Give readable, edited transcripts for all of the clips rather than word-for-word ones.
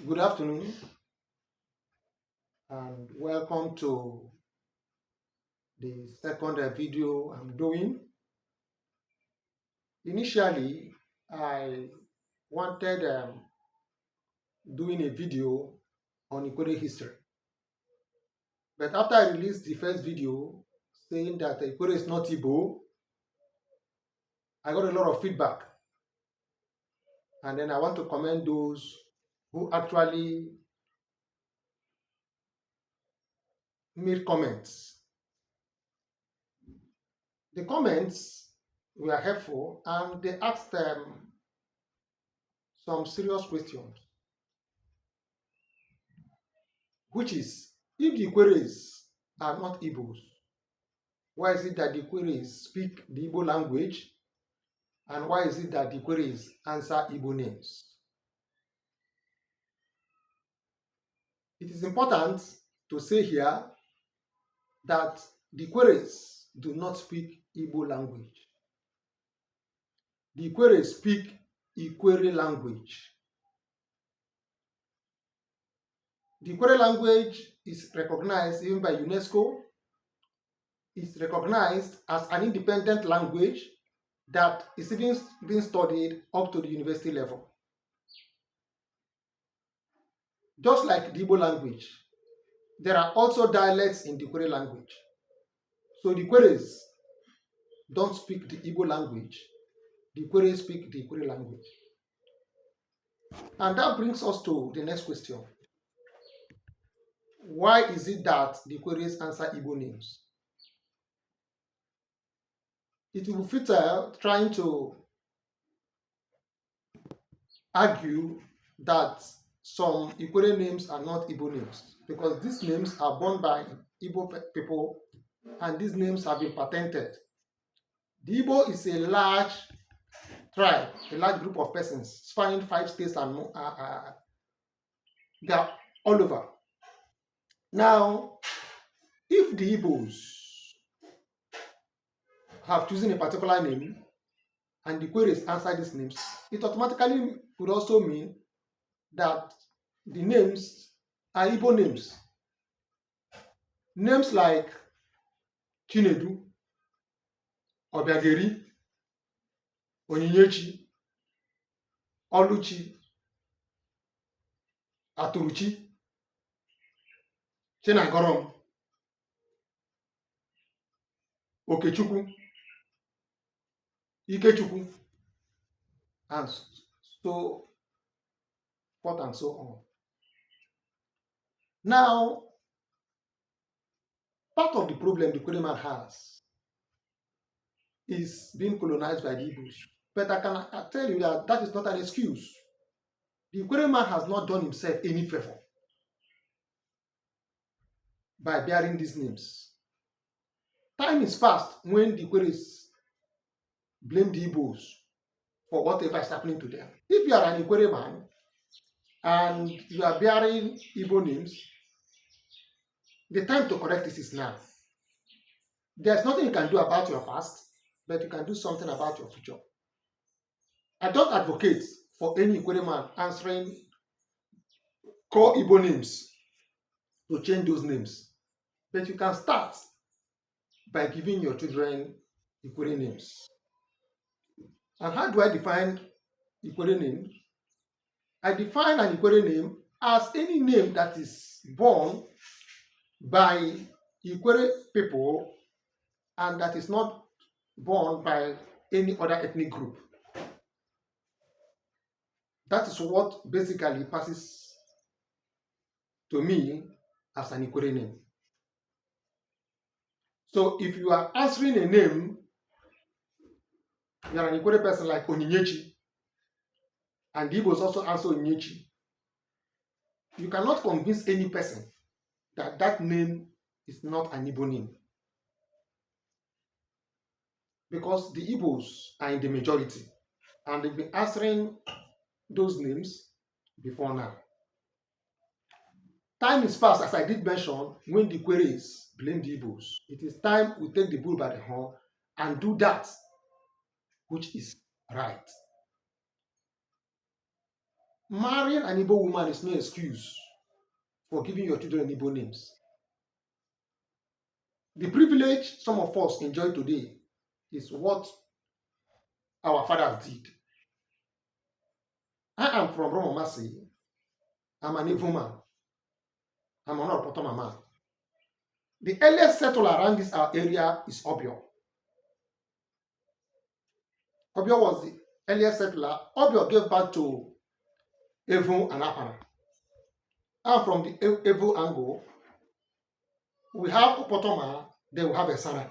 Good afternoon and welcome to the second video I'm doing. Initially, I wanted doing a video on Ikwerre history, but after I released the first video saying that Ikwerre is not Igbo, I got a lot of feedback, and then I want to commend those who actually made comments. The comments were helpful and they asked some serious questions, which is, if the Ikwerres are not Igbos, why is it that the Ikwerres speak the Igbo language, and why is it that the Ikwerres answer Igbo names? It is important to say here that the Ikwerres do not speak Igbo language. The Ikwerres speak Ikwerre language. The Ikwerre language is recognized even by UNESCO. It's recognized as an independent language that is even being studied up to the university level. Just like the Igbo language, there are also dialects in the Ikwerre language. So the Ikwerres don't speak the Igbo language. The Ikwerres speak the Ikwerre language. And that brings us to the next question. Why is it that the Ikwerres answer Igbo names? It will be futile trying to argue that some Ikwerre names are not Igbo names, because these names are borne by Igbo people and these names have been patented. The Igbo is a large tribe, a large group of persons spanning 5 states and more. They are all over. Now, if the Igbos have chosen a particular name and the Ikwerres answer these names, it automatically would also mean that the names are Igbo names. Names like Chinedu, Obiageri, Onyinyechi, Oluchi, Aturuchi, Chinagorom, Okechukwu, Ikechukwu, and so forth and so on. Now, part of the problem the Ikwerre man has is being colonized by the Igbos. But I can tell you that that is not an excuse. The Ikwerre man has not done himself any favor by bearing these names. Time is past when the Ikwerres blame the Igbos for whatever is happening to them. If you are an Ikwerre man and you are bearing Igbo names, the time to correct this is now. There's nothing you can do about your past, but you can do something about your future. I don't advocate for any Ikwerre man answering core Igbo names to change those names, but you can start by giving your children Ikwerre names. And how do I define Ikwerre name? I define an Ikwerre name as any name that is born by Ikwerre people and that is not born by any other ethnic group. That is what basically passes to me as an Ikwerre name. So if you are answering a name, you are an Ikwerre person like Onyinyechi, and the Igbos also answer Onyinyechi, you cannot convince any person that that name is not an Igbo name, because the Igbos are in the majority and they've been answering those names before now. Time is past, as I did mention, when the Ikwerres blame the Igbos. It is time we take the bull by the horn and do that which is right. Marrying an Igbo woman is no excuse for giving your children Igbo names. The privilege some of us enjoy today is what our fathers did. I am from Romomasi. I'm an Igbo man. I'm an Opotoma man. The earliest settler around this our area is Obio. Obio was the earliest settler. Obio gave birth to Evu and Apara. And from the Evu angle, we have Opotoma, then we have Esara.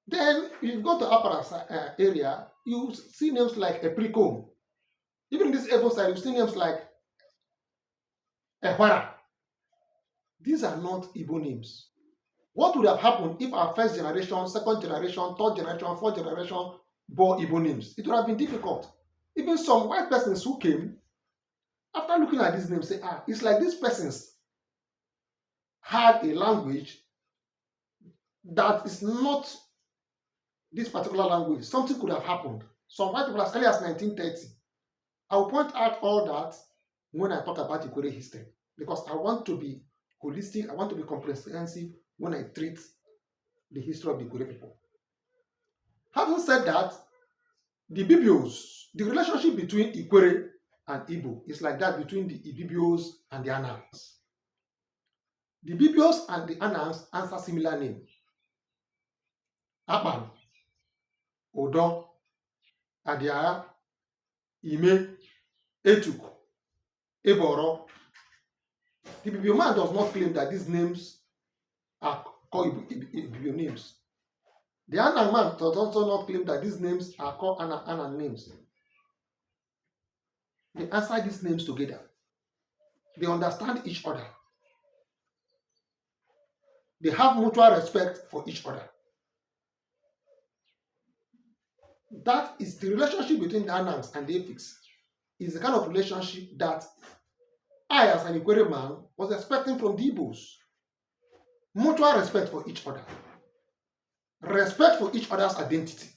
Then if you go to Apara area, you see names like Epricom. Even in this Evu side, you see names like Ikwerre. These are not Igbo names. What would have happened if our first generation, second generation, third generation, fourth generation bore Igbo names? It would have been difficult. Even some white persons who came, after looking at these names, say, it's like these persons had a language that is not this particular language. Something could have happened. Some white people as early as 1930. I will point out all that when I talk about Ikwerre history, because I want to be holistic, I want to be comprehensive when I treat the history of the Ikwerre people. Having said that, the Ibibios, the relationship between Ikwerre and Igbo is like that between the Ibibios and the Anans. The Ibibios and the Anans answer similar names. Akpan, Odo, Adia, Ime, Etuk, Eboro. The Ibibio man does not claim that these names are called Ibibio names. The Anan man does also not claim that these names are called Anan names. They answer these names together. They understand each other. They have mutual respect for each other. That is the relationship between the Anans and the Efiks. Is the kind of relationship that I, as an Ikwerre man, was expecting from the Igbos. Mutual respect for each other. Respect for each other's identity.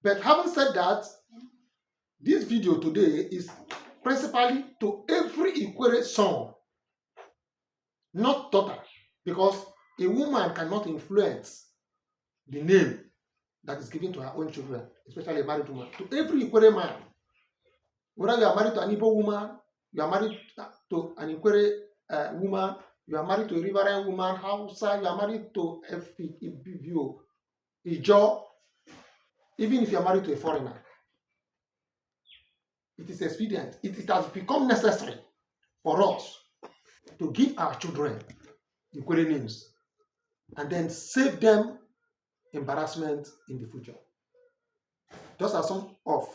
But having said that, this video today is principally to every Ikwerre son, not daughter, because a woman cannot influence the name that is given to her own children, especially a married woman. To every Ikwerre man, whether you are married to an Igbo woman, you are married to an Ikwerre woman, you are married to a riverine woman, Hausa, you are married to Ibibio, Ijo, even if you are married to a foreigner, it is expedient. It has become necessary for us to give our children Ikwerre names and then save them embarrassment in the future. Just as some of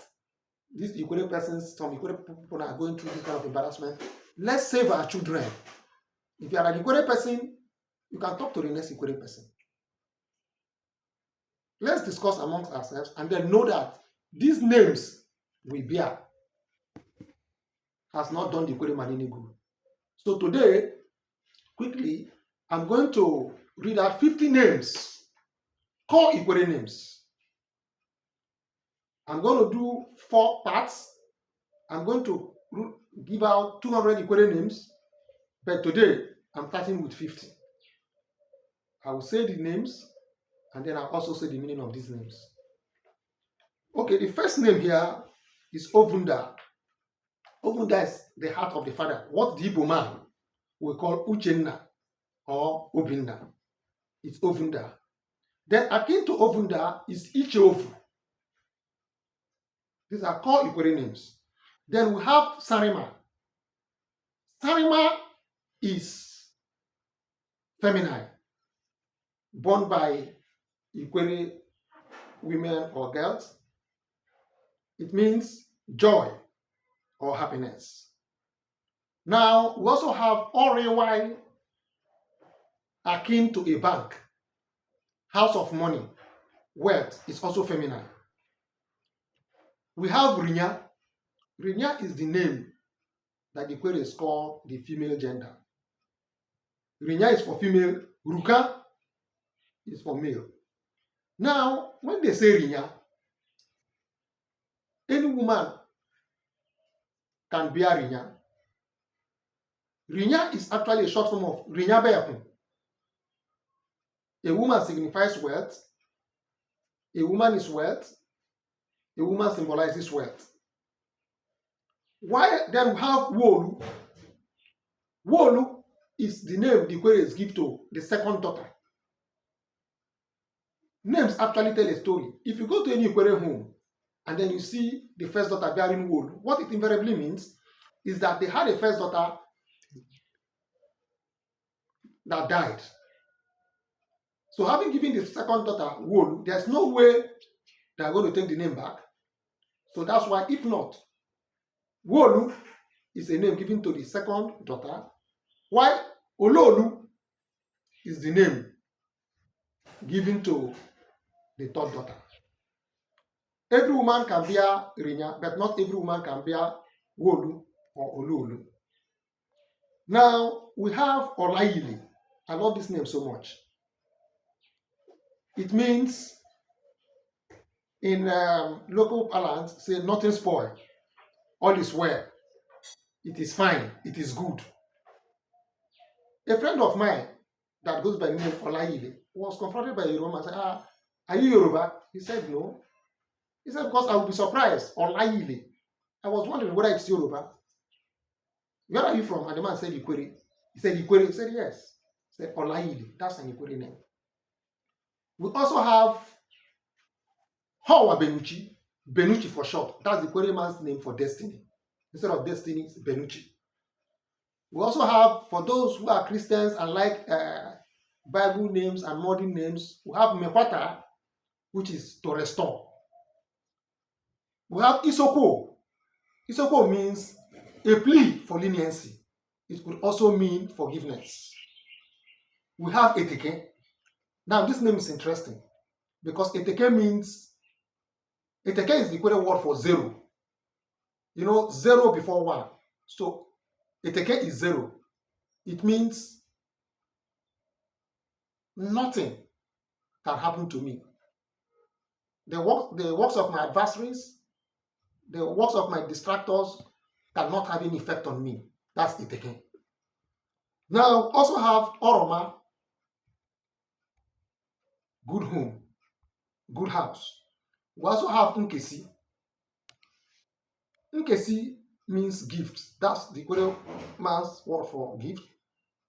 these Ikwerre persons, some Ikwerre people are going through this kind of embarrassment, let's save our children. If you are an Ikwerre person, you can talk to the next Ikwerre person. Let's discuss amongst ourselves and then know that these names we bear has not done the Ikwerre man any good. So today, quickly, I'm going to read out 50 names, core Ikwerre names. I'm going to do 4 parts. I'm going to give out 200 Ikwerre names, but today I'm starting with 50. I will say the names and then I'll also say the meaning of these names. Okay, the first name here is Ovunda. Ovunda is the heart of the father. What the Igbo man we call Uchenna or Obinna. It's Ovunda. Then akin to Ovunda is Icheovu. These are called Ikwerre names. Then we have Sarima. Sarima is feminine, born by Ikwerre women or girls. It means joy or happiness. Now, we also have Orewai, akin to a bank. House of money, wealth is also feminine. We have Rinya. Rinya is the name that the Ikwerre is called the female gender. Rinya is for female, Ruka is for male. Now, when they say Rinya, anywhere woman can bear Rinya. Rinya is actually a short form of Rinya Beyaku. A woman signifies wealth. A woman is wealth. A woman symbolizes wealth. Why then we have Wolu? Wolu is the name the Ikwerres give to the second daughter. Names actually tell a story. If you go to any Ikwerre home and then you see the first daughter bearing Wolu, what it invariably means is that they had a first daughter that died. So having given the second daughter Wolu, there's no way they are going to take the name back. So that's why, if not, Wolu is a name given to the second daughter, while Ololu is the name given to the third daughter. Every woman can bear Rinya, but not every woman can bear Wolu or Ololu. Now we have Olayili. I love this name so much. It means, in local parlance, say nothing spoil, all is well, it is fine, it is good. A friend of mine that goes by the name Olayili was confronted by a Yoruba and said, are you Yoruba? He said, no. He said, because I would be surprised. Olayili. I was wondering whether it's Yoruba. Where are you from? And the man said, Ikwerre. He said, Ikwerre. He said, yes. He said, Olayili. That's an Ikwerre name. We also have Hawa Benuchi. Benuchi for short. That's the Ikwerre man's name for destiny. Instead of destiny, it's Benuchi. We also have, for those who are Christians and like Bible names and modern names, we have Mekwata, which is to restore. We have Isoko. Isoko means a plea for leniency. It could also mean forgiveness. We have Eteke. Now, this name is interesting because Eteke means, Eteke is the equivalent word for zero. You know, zero before one. So, Eteke is zero. It means nothing can happen to me. The works of my adversaries, the works of my distractors cannot have any effect on me. That's Eteke. Now, also have Oroma, good home, good house. We also have Nkesi. Nkesi means gift. That's the Ikwerre man's word for gift.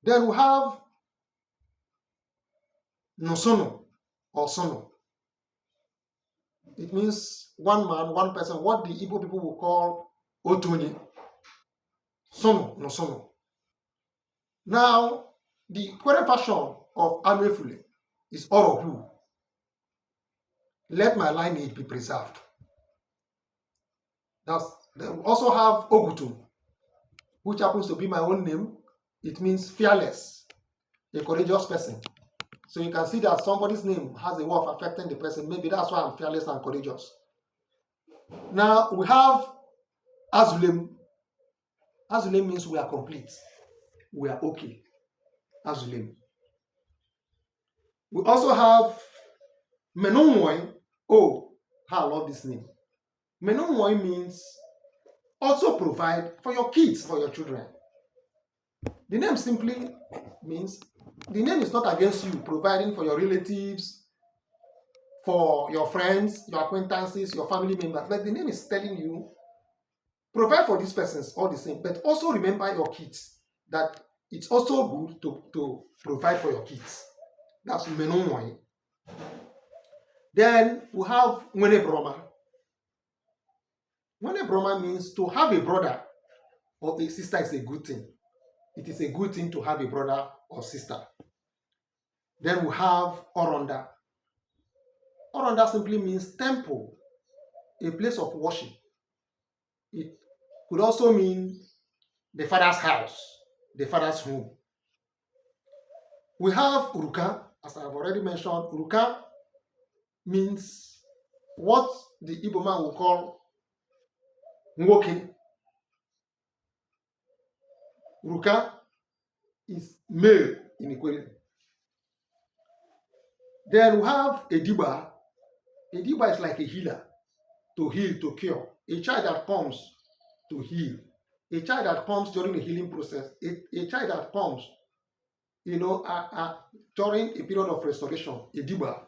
Then we have Nosono or Sono. It means one man, one person, what the Igbo people will call Otonye. Sono, Nosono. Now, the Ikwerre version of Amefule is Orohu. Let my lineage be preserved. They also have Ogutum, which happens to be my own name. It means fearless, a courageous person. So you can see that somebody's name has a way of affecting the person. Maybe that's why I'm fearless and courageous. Now we have Azulem. Azulem means we are complete. We are okay. Azulem. We also have Menonwoy. Oh, how I love this name. Menonwoy means also provide for your kids, for your children. The name simply means, the name is not against you providing for your relatives, for your friends, your acquaintances, your family members. But the name is telling you, provide for these persons all the same, but also remember your kids, that it's also good to provide for your kids. That's Menonwoy. Then we have Mwene Broma. Mwene Broma means to have a brother or a sister is a good thing. It is a good thing to have a brother or sister. Then we have Oronda. Oronda simply means temple, a place of worship. It could also mean the father's house, the father's home. We have Uruka, as I've already mentioned. Uruka means what the Igbo man will call Nwoke. Uruka is male in Ikwerre. Then we have Ediba. Ediba is like a healer. to heal, to cure, a child that comes to heal, a child that comes during the healing process, a child that comes, during a period of restoration, a diba.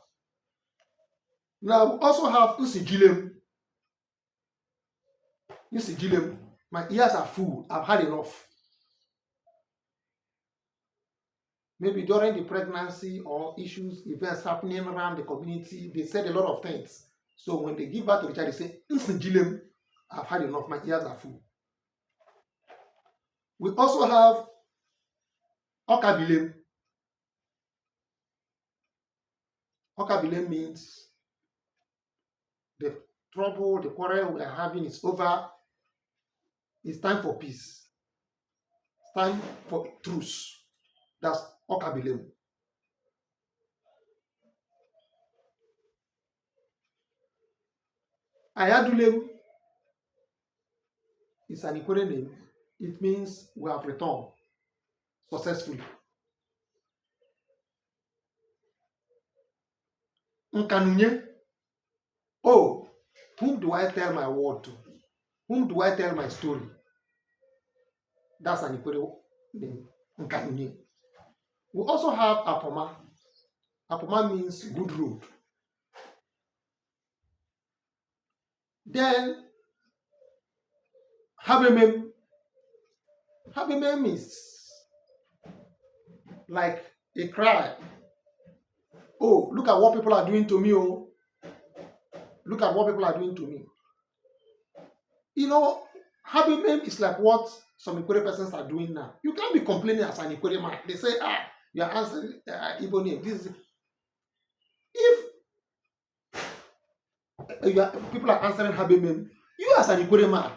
Now we also have usigilem. Usigilem. My ears are full. I've had enough. Maybe during the pregnancy or issues, events happening around the community, they said a lot of things. So when they give birth to the child, they say, usigilem. I've had enough. My ears are full. We also have okabilem. Okabilem means the trouble, the quarrel we are having is over. It's time for peace. It's time for truce. That's okabilem. Ayadulem is an Ikwerre name. It means we have returned successfully. Nkanunye. Oh, whom do I tell my word to? Whom do I tell my story? That's an Ikwerre name. Nkanunye. We also have Apoma. Apoma means good road. Then Habemem. Habemem is like a cry. Oh, look at what people are doing to me. Oh, look at what people are doing to me. Habemem is like what some Ikwerre persons are doing now. You can't be complaining as an Ikwerre man. They say, you are answering Igbo name. If people are answering Habemem, you as an Ikwerre man,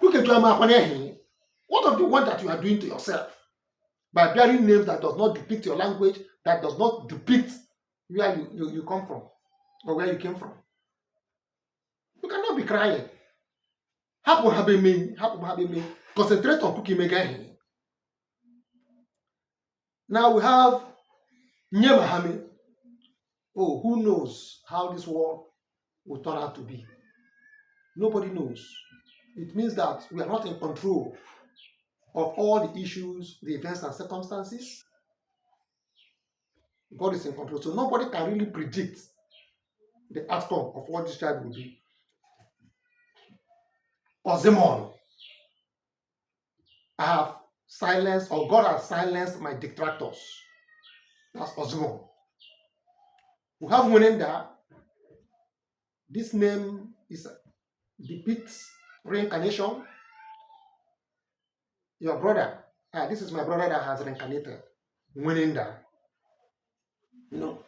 look at your man. What of the one that you are doing to yourself by bearing names that does not depict your language, that does not depict where you come from or where you came from? You cannot be crying. Habemem. Concentrate on cooking again. Now we have Nyemahame. Oh, who knows how this war will turn out to be? Nobody knows. It means that we are not in control of all the issues, the events and circumstances. God is in control. So nobody can really predict the outcome of what this child will be. Ozemon. I have silenced, or God has silenced my detractors. That's Ozemon. We have Wenenda. This name depicts reincarnation. Your brother. This is my brother that has reincarnated. Wenenda. Though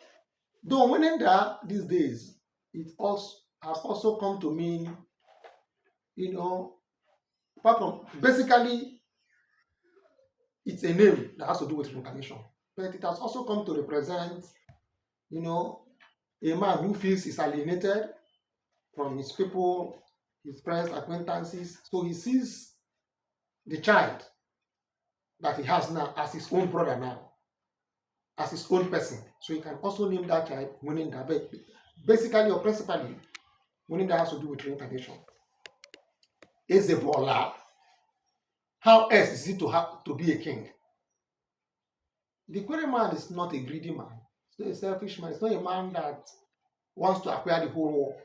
Wenenda these days, it also has also come to mean, apart from basically it's a name that has to do with reincarnation, but it has also come to represent, a man who feels he's alienated from his people, his friends, acquaintances. So he sees the child that he has now as his own brother now, as his own person. So he can also name that child Wenenda. But basically or principally, Wenenda has to do with reincarnation. Ezebola. How else is it to be a king? The Ikwerre man is not a greedy man. It's not a selfish man. It's not a man that wants to acquire the whole world.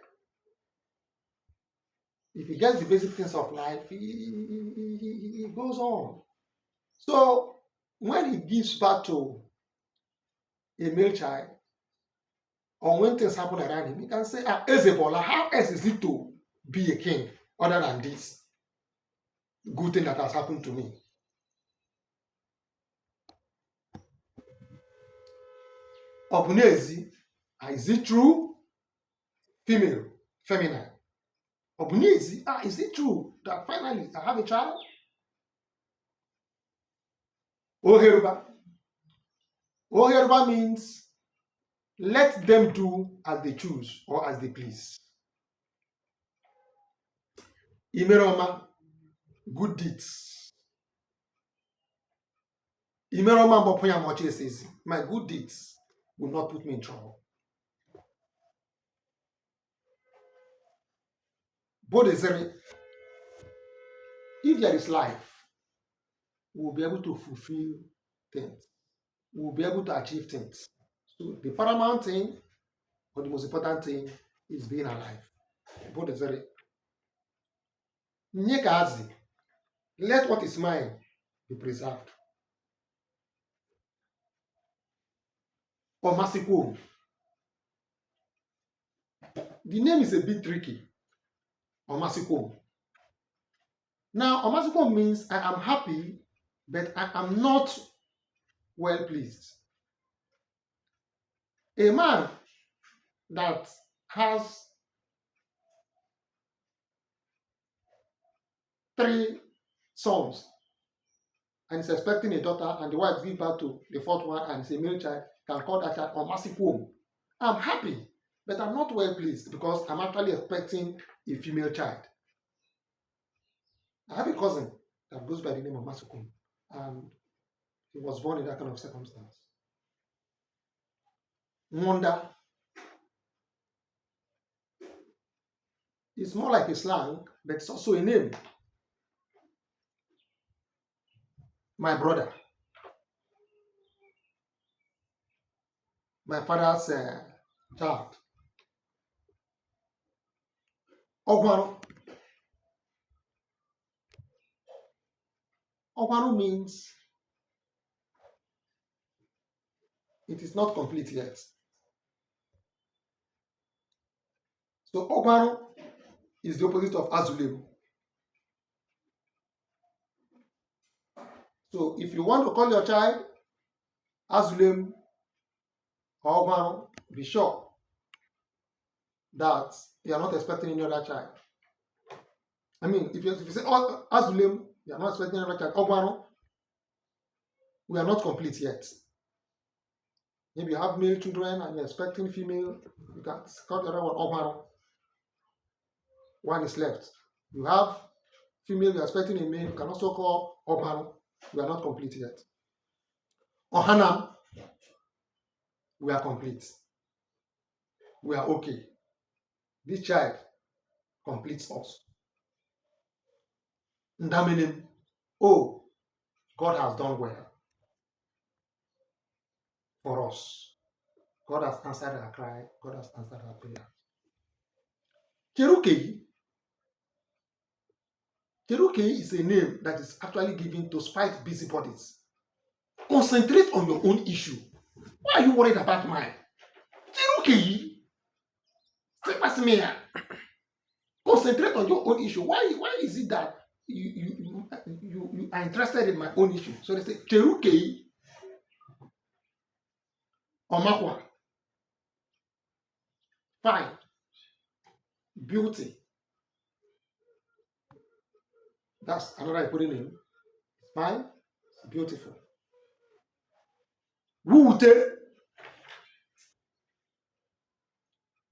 If he gets the basic things of life, he goes on. So when he gives birth to a male child, or when things happen around him, he can say, Ezebola, how else is it to be a king other than this good thing that has happened to me? Obunezi, is it true? Female, feminine. Obunezi, is it true that finally I have a child? Oheruba. Oheruba means let them do as they choose or as they please. Imeroma, good deeds. Imeroma Boponya Mochi says, my good deeds will not put me in trouble. Bodhizeri, if there is life, we will be able to fulfill things. We will be able to achieve things. So the paramount thing or the most important thing is being alive. Bodhizeri. Nyekazi, let what is mine be preserved. Omasikwom. The name is a bit tricky. Omasikwom. Now, Omasikwom means I am happy, but I am not well pleased. A man that has three sons and is expecting a daughter, and the wife gives birth to the fourth one and it's a male child, can call that child Omasikwom. I'm happy, but I'm not well pleased because I'm actually expecting a female child. I have a cousin that goes by the name of Masukum, and he was born in that kind of circumstance. Wonder is more like a slang, but it's also a name. My brother, my father's child. Ogwaro. Ogwaro means it is not complete yet. So Ogwaro is the opposite of Azulem. So if you want to call your child Azulem or Ogwaro, be sure that you are not expecting any other child. I mean, if you say Azulem, you are not expecting another child. Ogwaro, we are not complete yet. Maybe you have male children and you're expecting female, you can cut the other one Ogwaro. One is left. You have female, you're expecting a male, you can also call Ogwaro. We are not complete yet. Ohanam, we are complete. We are okay. This child completes us. Ndamenem, oh, God has done well for us. God has answered our cry. God has answered our prayer. Cherukei. Cherukei is a name that is actually given to spite busybodies. Concentrate on your own issue. Why are you worried about mine? Cherukei. Concentrate on your own issue. Why is it that you are interested in my own issue? So they say, Cherukei Omakwa. Fine. Beauty. That's another Ikwerre name. Fine. Beautiful. Wuute.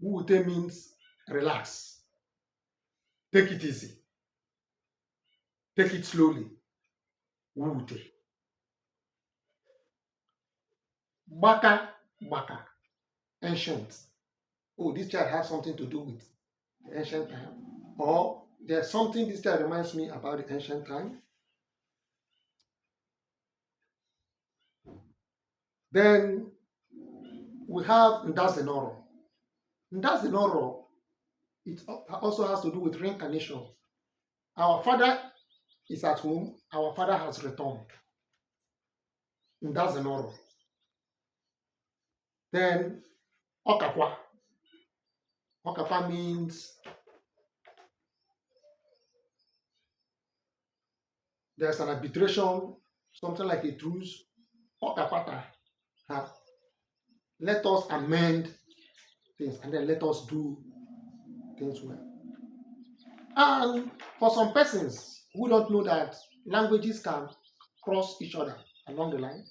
Wuute means relax. Take it easy. Take it slowly. Wuute. Baka. Baka. Ancient. Oh, this child has something to do with the ancient time. Or there's something this child reminds me about the ancient time. Then we have Ndazenoro. Ndazenoro, it also has to do with reincarnation. Our father is at home, our father has returned. Ndazenoro. Then Okakwa. Okakwa means there's an arbitration, something like a truce. Okapata. Let us amend things and then let us do things well. And for some persons who don't know that languages can cross each other along the line,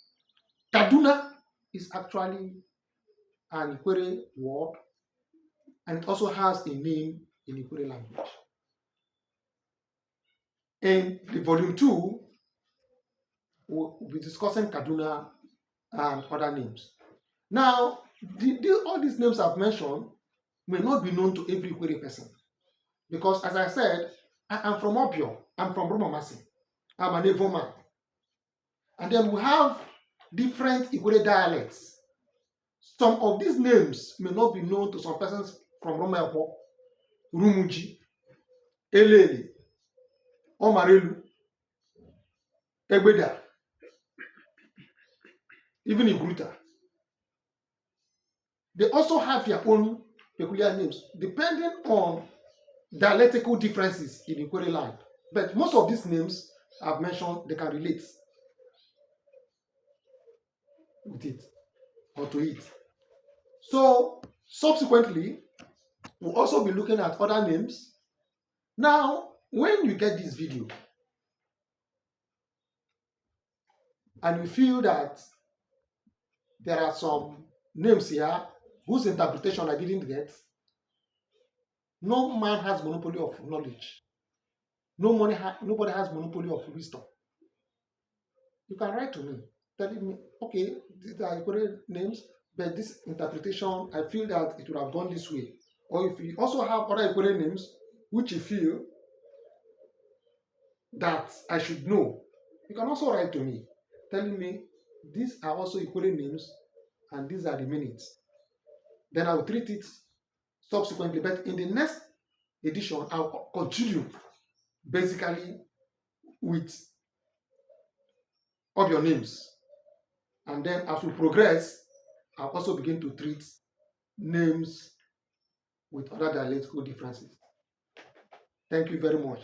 Kaduna is actually an Ikwerre word, and it also has a name in Ikwerre language. In the volume 2, we'll be discussing Kaduna and other names. Now, all these names I've mentioned may not be known to every Ikwerre person. Because as I said, I am from Obio, I'm from Romamasi, I'm an Evo man. And then we have different Ikwerre dialects. Some of these names may not be known to some persons from Romaepo, Rumuji, Elele, Omarelu, Egbeda, even Igruta. They also have their own peculiar names depending on dialectical differences in Ikwerre land. But most of these names I've mentioned, they can relate with it or to it. So subsequently, we'll also be looking at other names. Now, when you get this video and you feel that there are some names here whose interpretation I didn't get, no man has monopoly of knowledge. Nobody has monopoly of wisdom. You can write to me telling me, okay, these are Ikwerre names, but this interpretation, I feel that it would have gone this way. Or if you also have other Ikwerre names which you feel that I should know, you can also write to me telling me these are also Ikwerre names and these are the meanings. Then I will treat it subsequently. But in the next edition, I'll continue basically with all your names. And then as we progress, I'll also begin to treat names with other dialectical differences. Thank you very much.